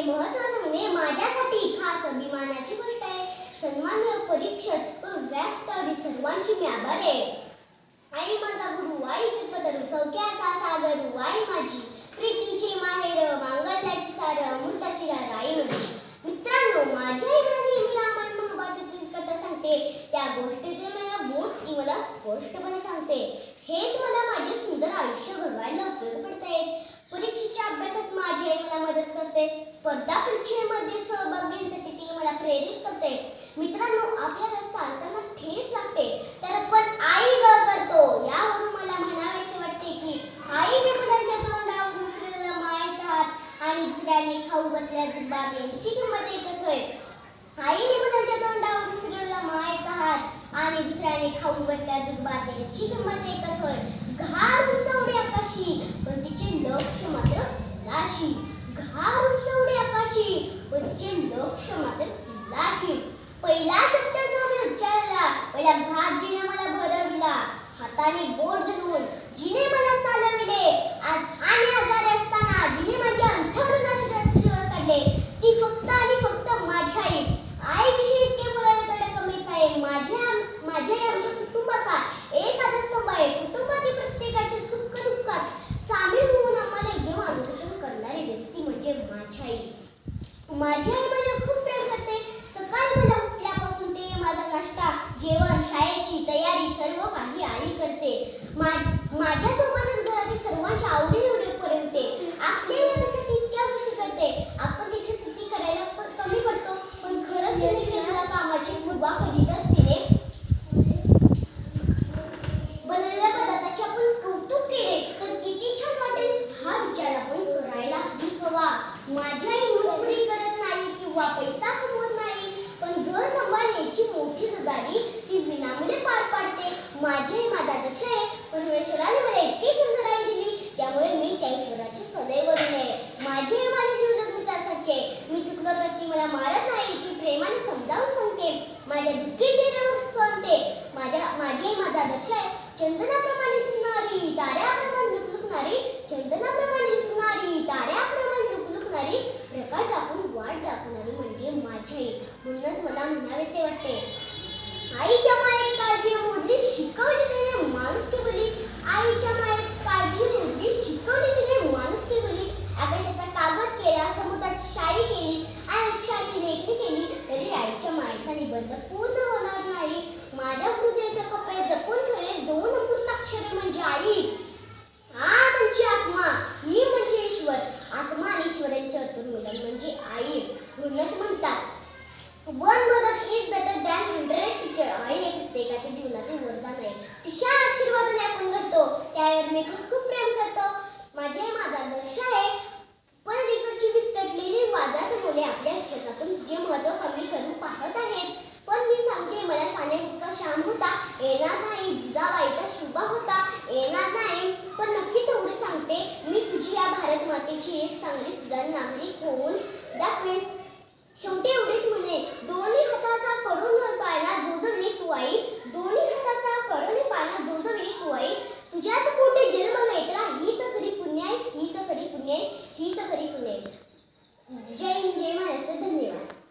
महत्त्व सांगणे माझ्यासाठी खास अभिमानाची गोष्ट आहे. सन्मान्य परीक्षक व व्यासपीठावरील सर्वांची मी आभारी आहे. आई माझा गुरु, आई कल्पतरू, सौख्याचा सागर, आई माझी प्रीतीची माहेर, मांगल्याची सार, अमृताची धार, आई माझी. मित्रांनो, माझी आई मला नेहमी रामायण महाभारतातील कथा सांगते. त्या गोष्टीचे मला बोध ती मला स्पष्टपणे सांगते. हेच मला माझे सुंदर आयुष्य घडवायला उपयोग पडते. परीक्षेच्या अभ्यासात माझी आई मला मदत करते. स्पर्धा परीक्षेमध्ये सहभाग घेण्यासाठी ती मला प्रेरित करते. मित्रांनो, आपल्याला चालताना ठेच लागते तर पण आई करतो. यावरून मला म्हणावेसे वाटते की आईने मुलांच्या तोंडावरून फिरवलेला मायेचा हात आणि दुसऱ्याने खाऊ घातलेल्या दुधात यांची किंमत एकच होय. आईने मुलांच्या तोंडावरून फिरवलेला मायेचा हात आणि दुसऱ्याने खाऊ घातलेल्या दुधात यांची किंमत एकच होय. घार उंच उडे आकाशी पण तिचे लक्ष मात्र लाशी. घार उंच उडे आकाशी पण तिचे लक्ष मात्र लाशी. पहिला शब्द जो मी उच्चारला, पहिला घात जिने मला भरविला, हाताने बोट धरून जिने मला चालविले आणि आजारी असताना जिने माझ्या अंथरुण आश्रयात दिवस काढले, ती फक्त आणि फक्त माझी आई. आईविषयी इतके बोलावे तेवढे कमीच आहे. माझी आई आमच्या कुटुंबाचा एक आधारस्तंभ आहे. कुटुंबातील प्रत्येकाच्या सुख दुःखात सामील होऊन आम्हाला योग्य मार्गदर्शन करणारी व्यक्ती म्हणजे माझी आई. माझी आई मला खूप प्रेम करते. सकाळी मला उठल्यापासून ते माझा नाश्ता, जेवण, शाळेची तयारी सर्व काही आई करते. माझ्यासोबतच घरातील सर्वांच्या आवडीनिवडी पुरवते. आपल्या यासाठी इतक्या गोष्टी करते. आपण तिची स्तुती करायला कमी पडतो, पण खरंच तिने केलेल्या कामाची कृपा कधी तर तिने बनवलेल्या पदार्थाचे आपण कौतुक केले तर किती छान वाटेल हा विचार आपण करायला हवा. माझी आई नोकरी करत नाही किंवा पैसा कमवत नाही, पण घर सांभाळण्याची मोठी जबाबदारी ती विनामूल्य पार पाडते. माझी आई माझा आदर्श आहे. परमेश्वराने मला इतकी सुंदर आई दिली, त्यामुळे मी त्या ईश्वराचे सदैव ऋणी आहे. माझी आई माझ्या जीवनात मित्रासारखे. मी चुकलो तर ती मला मारत नाही, ती प्रेमाने समजावून सांगते. माझ्या दुःखी चेहऱ्यावर सांगते. माझी आई माझा आदर्श आहे. चंदनाप्रमाणे दिसणारी, ताऱ्याप्रमाणे लुकलुकणारी, चंदनाप्रमाणे दिसणारी, ताऱ्याप्रमाणे लुकलुकणारी, प्रकाश दाखवून वाट दाखवणारी म्हणजे माझी आई. म्हणूनच मला म्हणावेसे वाटते, आईच्या मायेत काळजी मोडली, शिकवली तिने माणुसकी बोली. आईच्या मायेत काळजी मोडली, शिकवली तिने माणुसकी बोली. आकाशाचा कागद केला, समुद्राची शाई केली आणि वृक्षाची लेखणी केली, तरी आईच्या मायेचा निबंध पूर्ण होणार नाही. माझ्या हृदयाच्या कप्प्यात जपून ठेवले दोन अमृताक्षरे म्हणजे आई. आ म्हणजे आत्मा, ही म्हणजे ईश्वर. आत्मा आणि ईश्वराचे अतुल मिलन म्हणजे आई. म्हणूनच म्हणतात, one mother is better than 100 teacher. आई एक प्रत्येकाच्या जीवनाचे वरदान आहे. तिच्या आशीर्वादाने आपण घडतो, त्यावर मी खूप प्रेम करतो. माझी आई माझा आदर्श आहे. पण विकतची विस्कटलेली वादात मुले आपल्या जगातून तुझे महत्त्व कमी करून पाहत आहेत. पण मी सांगते, मला सानेचा श्याम होता येणार नाही, जिजाबाईचा शुभा होता येणार नाही, पण नक्कीच एवढे सांगते, मी तुझी या भारत मातेची एक चांगली सुधार नागरिक होऊन दाखवेन. शेवटी एवढेच म्हणे, दोन्ही हाताचा करून पाळणा जो जगली तू आई, दोन्ही हाताचा करून पाळणा जो जगली तू आई, तुझ्याच पोटी जन्म घेतला हीच खरी पुण्य आहे, हीच खरी पुण्य आहे, हीच खरी पुण्य आहे. जय